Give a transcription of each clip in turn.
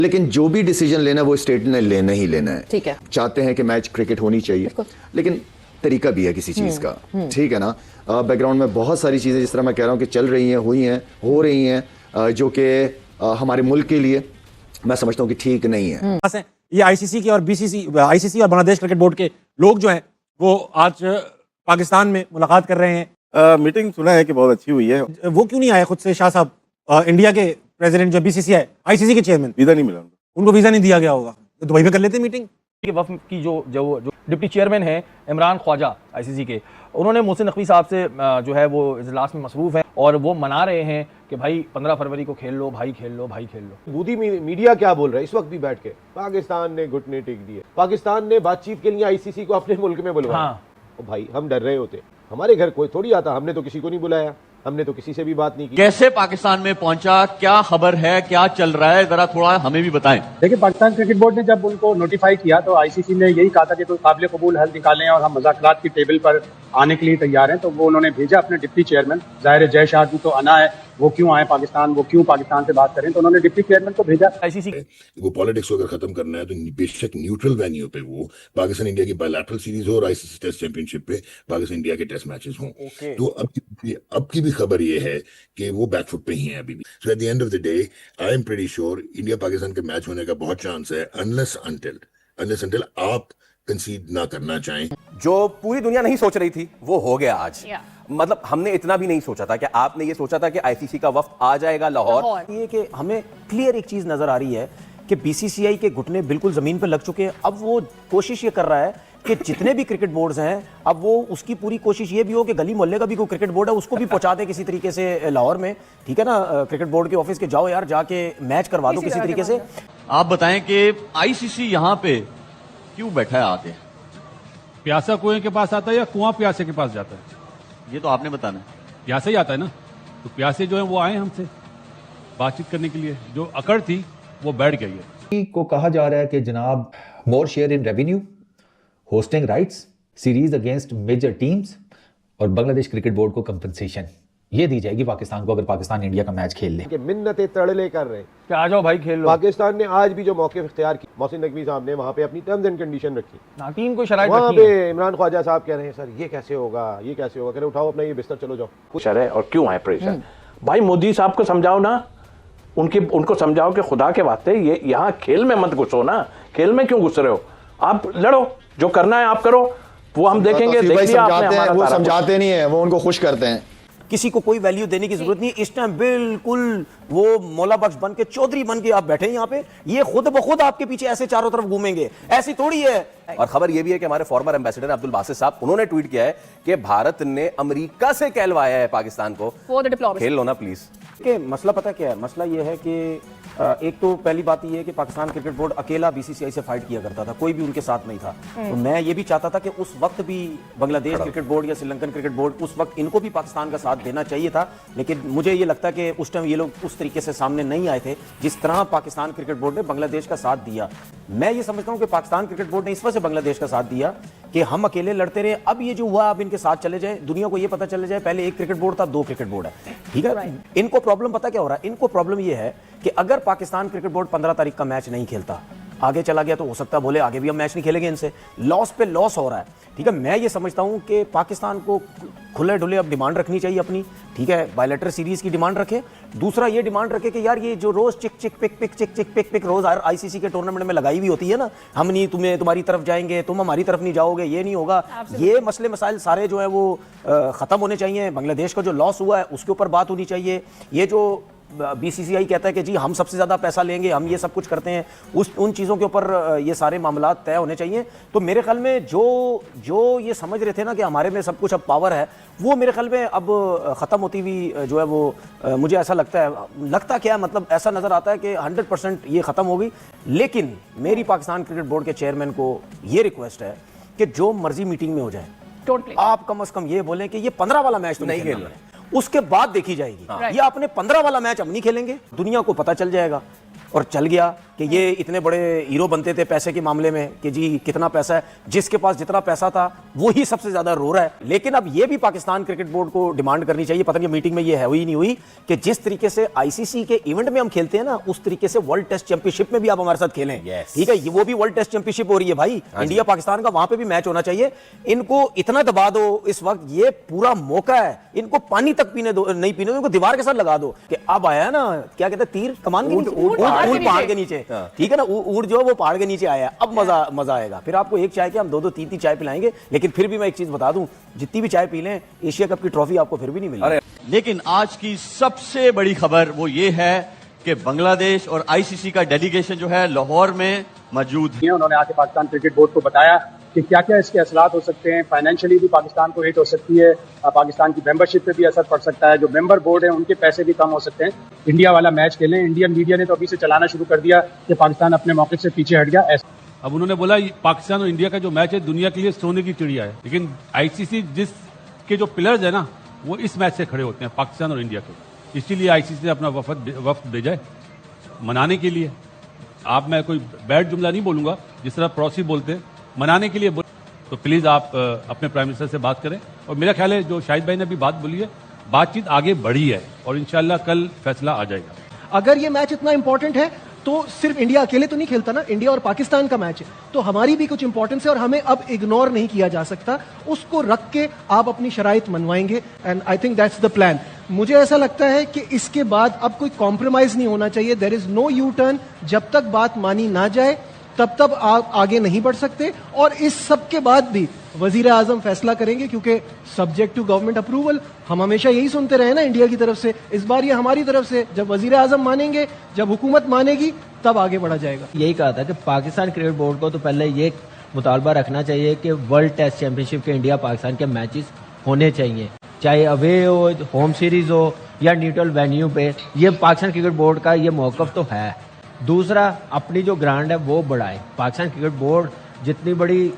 लेकिन जो भी डिसीजन लेना है वो स्टेट ने लेना ही लेना है। ठीक है, चाहते हैं कि मैच क्रिकेट होनी चाहिए, लेकिन तरीका भी है किसी चीज का। ठीक है ना। बैकग्राउंड में बहुत सारी चीजें जिस तरह मैं कह रहा हूं कि चल रही हैं, हुई हैं, हो रही हैं, जो कि हमारे मुल्क के लिए मैं समझता हूं कि ठीक नहीं है। ये आईसीसी के और आईसीसी और बांग्लादेश क्रिकेट बोर्ड के लोग जो हैं वो आज पाकिस्तान में मुलाकात कर रहे हैं। मीटिंग सुना है कि बहुत अच्छी हुई है। वो क्यों नहीं आए खुद से शाह साहब, इंडिया के प्रेसिडेंट जो बीसीसीआई आईसीसी के चेयरमैन? वीजा नहीं मिला उनको वीजा नहीं दिया गया होगा, तो दुबई में कर लेते मीटिंग। वफ़ की जो डिप्टी चेयरमैन हैं इमरान ख्वाजा आईसीसी के, उन्होंने मोहसिन नकवी साहब से जो है वो इजलास में मसरूफ़ है और वो मना रहे हैं कि भाई 15 फरवरी को खेल लो भाई, खेल लो भाई, खेल लो। बूदी मीडिया क्या बोल रहा है इस वक्त भी बैठ के? पाकिस्तान ने घुटने टेक दिए, पाकिस्तान ने बातचीत के लिए आईसीसी को अपने मुल्क में बुलवाया। हाँ। भाई हम डर रहे होते, हमारे घर कोई थोड़ी आता, हमने तो किसी को नहीं बुलाया, हमने तो किसी से भी बात नहीं की। कैसे पाकिस्तान में पहुंचा, क्या खबर है, क्या चल रहा है, जरा थोड़ा हमें भी बताएं। देखिए, पाकिस्तान क्रिकेट बोर्ड ने जब उनको नोटिफाई किया तो आईसीसी ने यही कहा था कि कोई काबिल कबूल हल निकालें और हम मुज़ाकरात की टेबल पर आने के लिए तैयार हैं। तो वो उन्होंने भेजा अपने डिप्टी चेयरमैन, ज़ाहिर है जय शाह जी तो आना है, वो क्यों आए पाकिस्तान, वो क्यों पाकिस्तान से बात करें, तो उन्होंने डिप्टी चेयरमैन को भेजा। आईसीसी वो पॉलिटिक्स को अगर खत्म करना है तो बेशक न्यूट्रल वेन्यू पे वो पाकिस्तान इंडिया की बायलैटरल सीरीज हो और आईसीसी टेस्ट चैंपियनशिप पे पाकिस्तान इंडिया के टेस्ट मैचेस हों। तो अब की भी खबर ये है कि वो बैकफुट पे ही है अभी भी। So at the end of the day I am pretty sure India Pakistan के मैच होने का बहुत चांस है, अनलेस अंटिल आप कंसीड ना करना चाहें। जो पूरी दुनिया नहीं सोच रही थी वो हो गया आज। मतलब हमने इतना भी नहीं सोचा था कि आपने ये सोचा था कि आईसीसी का वफ्द आ जाएगा लाहौर। ये कि हमें क्लियर एक चीज नजर आ रही है कि बीसीसीआई के घुटने बिल्कुल जमीन पर लग चुके हैं। अब वो कोशिश ये कर रहा है कि जितने भी क्रिकेट बोर्ड्स हैं, अब वो उसकी पूरी कोशिश ये भी हो कि गली मोहल्ले का भी कोई क्रिकेट बोर्ड है उसको भी पहुंचा दे किसी तरीके से लाहौर में। ठीक है ना, क्रिकेट बोर्ड के ऑफिस के जाओ यार, जाके मैच करवा दो किसी तरीके से। आप बताएं कि आईसीसी यहां पे क्यों बैठा है आके? प्यासा कुएं के पास आता है या कुआं प्यासे के पास जाता है? ये तो आपने बताना है। प्यासा ही आता है ना, तो प्यासे जो है वो आए हमसे बातचीत करने के लिए, जो अकड़ थी वो बैठ गई है। को कहा जा रहा है कि जनाब more share in revenue, hosting rights, series against major teams और बांग्लादेश क्रिकेट बोर्ड को कंपनसेशन ये दी जाएगी पाकिस्तान को अगर पाकिस्तान इंडिया का मैच खेल ले। कि मिन्नतें तड़ले कर रहे हैं कि आ जाओ भाई खेल लो। पाकिस्तान ने आज भी जो मौके इख्तियार की, मोहसिन नकवी साहब ने वहाँ पे अपनी टर्म्स एंड कंडीशन रखी, टीम को शराइत वहाँ रखी है। पे इमरान ख्वाजा साहब कह रहे हैं सर ये कैसे होगा, ये कैसे होगा, कह रहे उठाओ अपना ये बिस्तर चलो जाओ। प्रेशर है और क्यों है प्रेशर? भाई मोदी साहब को समझाओ ना, उनको समझाओ कि खुदा के वास्ते ये यहाँ खेल में मत घुसो ना, खेल में क्यों घुस रहे हो? आप लड़ो, जो करना है आप करो, वो हम देखेंगे। वो समझाते नहीं है, वो उनको खुश करते हैं। किसी को कोई वैल्यू देने की जरूरत नहीं। इस टाइम बिल्कुल वो मौला बख्श बन के, चौधरी बन के आप बैठे हैं यहाँ पे, ये खुद ब खुद आपके पीछे ऐसे चारों तरफ घूमेंगे, ऐसी थोड़ी है। और खबर ये भी है कि हमारे फॉर्मर एम्बेसडर अब्दुल बासित साहब, उन्होंने ट्वीट किया है कि भारत ने अमेरिका से कहलवाया है पाकिस्तान को, खेल लो ना प्लीज। कि मसला पता क्या है? मसला ये है कि एक तो पहली बात ये है कि पाकिस्तान क्रिकेट बोर्ड अकेला बीसीसीआई से फाइट किया करता था, कोई भी उनके साथ नहीं था। तो मैं ये भी चाहता था कि उस वक्त भी बांग्लादेश क्रिकेट बोर्ड या श्रीलंकन क्रिकेट बोर्ड, उस वक्त इनको भी पाकिस्तान का साथ देना चाहिए था। लेकिन मुझे ये लगता है कि उस टाइम ये लोग उस तरीके से सामने नहीं आए थे जिस तरह पाकिस्तान क्रिकेट बोर्ड ने बांग्लादेश का साथ दिया। मैं ये समझता हूँ कि पाकिस्तान क्रिकेट बोर्ड ने इस वजह से बांग्लादेश का साथ दिया कि हम अकेले लड़ते रहे। अब ये जो हुआ, अब इनके साथ चले जाए, दुनिया को ये पता चले जाए पहले एक क्रिकेट बोर्ड था, 2 क्रिकेट बोर्ड है। ठीक है, इनको प्रॉब्लम पता क्या हो रहा है? इनको प्रॉब्लम ये है कि अगर पाकिस्तान क्रिकेट बोर्ड 15 तारीख का मैच नहीं खेलता, आगे चला गया, तो हो सकता है बोले आगे भी हम मैच नहीं खेलेंगे, इनसे लॉस पे लॉस हो रहा है। ठीक है, मैं ये समझता हूं कि पाकिस्तान को खुले डुले अब डिमांड रखनी चाहिए अपनी। ठीक है, बायलैटरल सीरीज की डिमांड रखे। दूसरा ये डिमांड रखे कि यार ये जो रोज चिक चिक पिक पिक चिक चिक पिक पिक रोज आईसीसी के टूर्नामेंट में लगाई हुई होती है ना, हम नहीं तुम्हारी तरफ जाएंगे, तुम हमारी तरफ नहीं जाओगे, ये नहीं होगा। ये मसले मसाइल सारे जो है वो खत्म होने चाहिए। बांग्लादेश का जो लॉस हुआ है उसके ऊपर बात होनी चाहिए। ये जो बीसीसीआई कहता है कि जी हम सबसे ज्यादा पैसा लेंगे, हम ये सब कुछ करते हैं, उन चीजों के ऊपर ये सारे मामला तय होने चाहिए। तो मेरे ख्याल में जो ये समझ रहे थे ना कि हमारे में सब कुछ अब पावर है, वो मेरे ख्याल में अब खत्म होती हुई जो है वो मुझे ऐसा लगता क्या मतलब ऐसा नजर आता है कि 100% ये खत्म हो गई। लेकिन मेरी पाकिस्तान क्रिकेट बोर्ड के चेयरमैन को ये रिक्वेस्ट है कि जो मर्जी मीटिंग में हो जाए, आप कम से कम ये बोलें कि ये 15 वाला मैच तो नहीं खेल रहे, उसके बाद देखी जाएगी। ये अपने 15 वाला मैच हम नहीं खेलेंगे, दुनिया को पता चल जाएगा और चल गया कि ये इतने बड़े हीरो बनते थे पैसे के मामले में कि जी कितना पैसा है, जिसके पास जितना पैसा था वो ही सबसे ज्यादा रो रहा है। लेकिन अब ये भी पाकिस्तान क्रिकेट बोर्ड को डिमांड करनी चाहिए, पता नहीं मीटिंग में ये है हुई नहीं हुई, कि जिस तरीके से आईसीसी के इवेंट में हम खेलते हैं ना, उस तरीके से वर्ल्ड टेस्ट चैंपियनशिप में भी आप हमारे साथ खेलें। ठीक है, वो भी वर्ल्ड टेस्ट चैंपियनशिप हो रही है भाई, इंडिया पाकिस्तान का, वहां पे भी मैच होना चाहिए। इनको इतना दबा दो इस वक्त, ये पूरा मौका है, इनको पानी तक पीने दो, नहीं पीने दो, इनको दीवार के साथ लगा दो कि अब आया ना, क्या कहते हैं, तीर कमान के नीचे, ऊंट पहाड़ के नीचे, ठीक है ना, ऊंट जो है वो पहाड़ के नीचे आया, अब मजा आएगा। फिर आपको एक चाय के हम 2-2 3-3 चाय पिलाएंगे। लेकिन फिर भी मैं एक चीज बता दूं, जितनी भी चाय पी लें, एशिया कप की ट्रॉफी आपको फिर भी नहीं मिलेगी। लेकिन आज की सबसे बड़ी खबर वो ये है कि बांग्लादेश और आईसीसी का डेलीगेशन जो है लाहौर में मौजूद है। उन्होंने आके पाकिस्तान क्रिकेट बोर्ड को बताया कि क्या क्या इसके असरात हो सकते हैं। फाइनेंशियली भी पाकिस्तान को हिट हो सकती है, पाकिस्तान की मेंबरशिप पे भी असर पड़ सकता है, जो मेंबर बोर्ड है उनके पैसे भी कम हो सकते हैं। इंडिया वाला मैच खेलें। इंडियन मीडिया ने तो अभी से चलाना शुरू कर दिया कि पाकिस्तान अपने मौके से पीछे हट गया। अब उन्होंने बोला पाकिस्तान और इंडिया का जो मैच है दुनिया के लिए सोने की चिड़िया है, लेकिन आईसीसी जिसके जो पिलर्स है ना, वो इस मैच से खड़े होते हैं, पाकिस्तान और इंडिया के। इसीलिए आईसीसी ने अपना वफ्द भेजा है मनाने के लिए। आप, मैं कोई बैड जुमला नहीं बोलूंगा, जिस तरह पड़ोसी बोलते हैं, मनाने के लिए तो प्लीज आप अपने प्राइम मिनिस्टर से बात करें। और मेरा ख्याल है जो शाहिद भाई ने अभी बात बोली है, बातचीत आगे बढ़ी है और इंशाल्लाह कल फैसला आ जाएगा। अगर ये मैच इतना इंपॉर्टेंट है तो सिर्फ इंडिया अकेले तो नहीं खेलता ना, इंडिया और पाकिस्तान का मैच है, तो हमारी भी कुछ इंपॉर्टेंस है और हमें अब इग्नोर नहीं किया जा सकता। उसको रख के आप अपनी शराइत मनवाएंगे and I think that's the plan. मुझे ऐसा लगता है कि इसके बाद अब कोई कॉम्प्रोमाइज नहीं होना चाहिए। There is no U turn. जब तक बात मानी ना जाए तब आप आगे नहीं बढ़ सकते। और इस सब के बाद भी वजीर आजम फैसला करेंगे, क्योंकि सब्जेक्ट टू गवर्नमेंट अप्रूवल। हम हमेशा यही सुनते रहे ना इंडिया की तरफ से, इस बार ये हमारी तरफ से। जब वजीर आजम मानेंगे, जब हुकूमत मानेगी, तब आगे बढ़ा जाएगा। यही कहा था कि पाकिस्तान क्रिकेट बोर्ड को तो पहले ये मुतालबा रखना चाहिए कि वर्ल्ड टेस्ट चैंपियनशिप के इंडिया पाकिस्तान के मैचेस होने चाहिए, चाहे अवे हो, होम सीरीज हो या न्यूट्रल वेन्यू पे। ये पाकिस्तान क्रिकेट बोर्ड का ये मौकफ तो है। दूसरा, अपनी जो ग्रांड है वो बढ़ाए। पाकिस्तान क्रिकेट बोर्ड जितनी बड़ी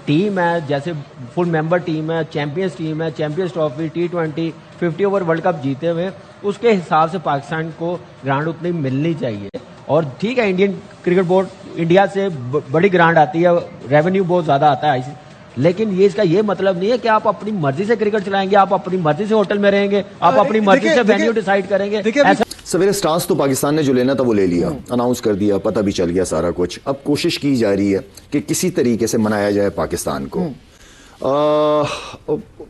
टीम है, जैसे फुल मेंबर टीम है, चैंपियंस टीम है, champions trophy, T20, 50 over world cup जीते हुए, उसके हिसाब से पाकिस्तान को ग्रांड उतनी मिलनी चाहिए। और ठीक है, इंडियन क्रिकेट बोर्ड इंडिया से बड़ी ग्रांड आती है, रेवेन्यू बहुत ज्यादा आता है, लेकिन ये इसका ये मतलब नहीं है कि आप अपनी मर्जी से क्रिकेट चलाएंगे, आप अपनी मर्जी से होटल में रहेंगे, आप अपनी मर्जी से वेन्यू डिसाइड करेंगे। सवेरे स्टांस तो पाकिस्तान ने जो लेना था वो ले लिया, अनाउंस कर दिया, पता भी चल गया सारा कुछ। अब कोशिश की जा रही है कि किसी तरीके से मनाया जाए पाकिस्तान को।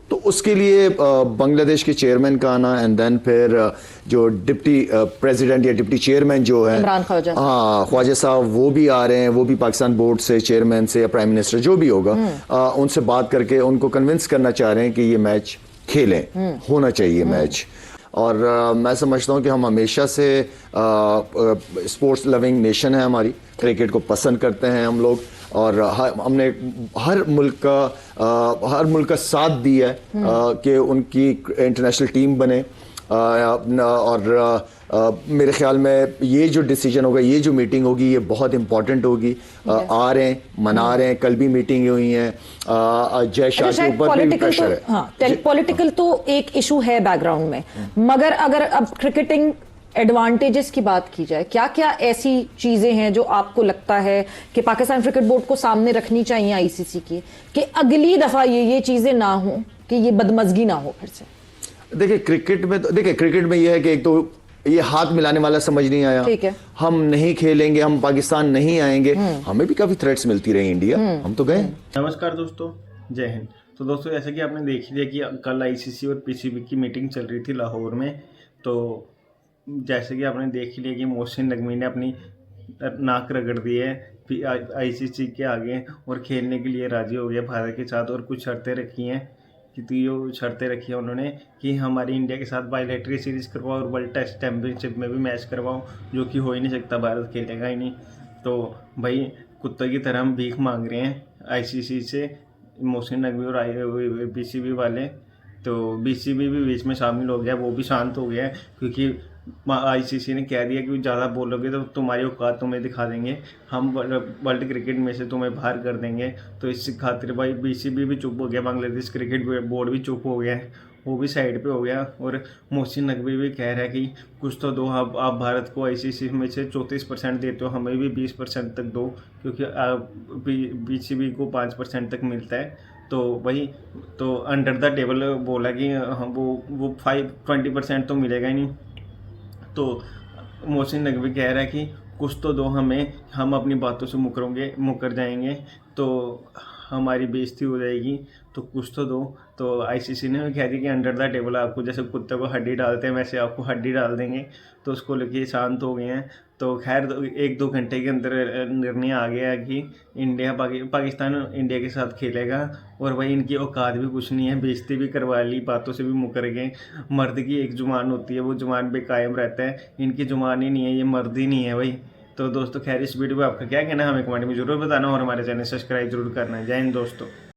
तो उसके लिए बांग्लादेश के चेयरमैन का आना एंड देन फिर जो डिप्टी प्रेसिडेंट या डिप्टी चेयरमैन जो है इमरान ख्वाजा, हाँ ख्वाजा साहब, वो भी आ रहे हैं। वो भी पाकिस्तान बोर्ड से, चेयरमैन से या प्राइम मिनिस्टर जो भी होगा, उनसे बात करके उनको कन्विंस करना चाह रहे हैं कि ये मैच खेलें, होना चाहिए मैच। और मैं समझता हूँ कि हम हमेशा से स्पोर्ट्स लविंग नेशन है हमारी, क्रिकेट को पसंद करते हैं हम लोग, और हमने हर मुल्क का साथ दिया है कि उनकी इंटरनेशनल टीम बने। और मेरे ख्याल में ये जो डिसीजन होगा, ये जो मीटिंग होगी, ये बहुत इंपॉर्टेंट होगी। आ रहे हैं, मना रहे हैं, कल भी मीटिंग हुई है। जय शाह के ऊपर भी प्रेशर है। हाँ, पॉलिटिकल तो एक इशू है बैकग्राउंड में, मगर अगर अब क्रिकेटिंग एडवांटेजेस की बात की जाए, क्या क्या ऐसी चीजें हैं जो आपको लगता है कि पाकिस्तान क्रिकेट बोर्ड को सामने रखनी चाहिए आईसीसी की, कि अगली दफा ये चीजें ना हो, कि ये बदमजगी ना हो फिर से? देखिए क्रिकेट में यह है कि एक तो ये हाथ मिलाने वाला समझ नहीं आया। ठीक है, हम नहीं खेलेंगे, हम पाकिस्तान नहीं आएंगे। हमें भी काफी थ्रेट्स मिलती रही इंडिया, हम तो गए। नमस्कार दोस्तों, जय हिंद। तो दोस्तों, जैसे कि आपने देख लिया कि कल आईसीसी और पीसीबी की मीटिंग चल रही थी लाहौर में। तो जैसे कि आपने देख लिया कि मोहसिन नकवी ने अपनी नाक रगड़ दी है आईसीसी के आगे और खेलने के लिए राजी हो गया भारत के साथ, और कुछ शर्तें रखी हैं। कि जो शर्तें रखी हैं उन्होंने कि हमारी इंडिया के साथ बायलैटरल सीरीज करवाओ और वर्ल्ड टेस्ट चैंपियनशिप में भी मैच करवाओ, जो कि हो ही नहीं सकता, भारत खेलेगा ही नहीं। तो भाई कुत्ते की तरह हम भीख मांग रहे हैं आईसीसी से, मोहसिन नकवी और बीसीबी वाले। तो बीसीबी भी बीच में शामिल हो गया, वो भी शांत हो गया है, क्योंकि आईसीसी ने कह दिया कि ज़्यादा बोलोगे तो तुम्हारी औकात तुम्हें दिखा देंगे, हम वर्ल्ड क्रिकेट में से तुम्हें बाहर कर देंगे। तो इस खातिर भाई बीसीबी भी चुप हो गया, बांग्लादेश क्रिकेट बोर्ड भी चुप हो गया है। वो भी साइड पे हो गया। और मोहसिन नकवी भी कह रहा है कि कुछ तो दो, आप भारत को आईसीसी में से 34% देते हो, हमें भी 20% तक दो, क्योंकि पीसीबी को 5% तक मिलता है। तो वही तो अंडर द टेबल बोला कि हम वो 20% तो मिलेगा ही नहीं। तो मोहसिन नकवी कह रहा है कि कुछ तो दो हमें, हम अपनी बातों से मुकर जाएंगे तो हमारी बेइज्जती हो जाएगी, तो कुछ तो दो। तो आईसीसी ने भी कह दिया कि अंडर द टेबल आपको जैसे कुत्ते को हड्डी डालते हैं वैसे आपको हड्डी डाल देंगे। तो उसको लेके शांत हो गए हैं। तो खैर 1-2 घंटे के अंदर निर्णय आ गया कि इंडिया पाकिस्तान इंडिया के साथ खेलेगा। और वही इनकी औकात भी कुछ नहीं है, बेइज्जती भी करवा ली, बातों से भी मुकर गए। मर्द की एक जुबान होती है, वो जुबान पे कायम रहता है, इनकी जुबान ही नहीं है, ये मर्द ही नहीं है भाई। तो दोस्तों खैर इस वीडियो पे आपका क्या कहना है हमें कमेंट में जरूर बताना और हमारे चैनल सब्सक्राइब जरूर करना है। जय हिंद दोस्तों।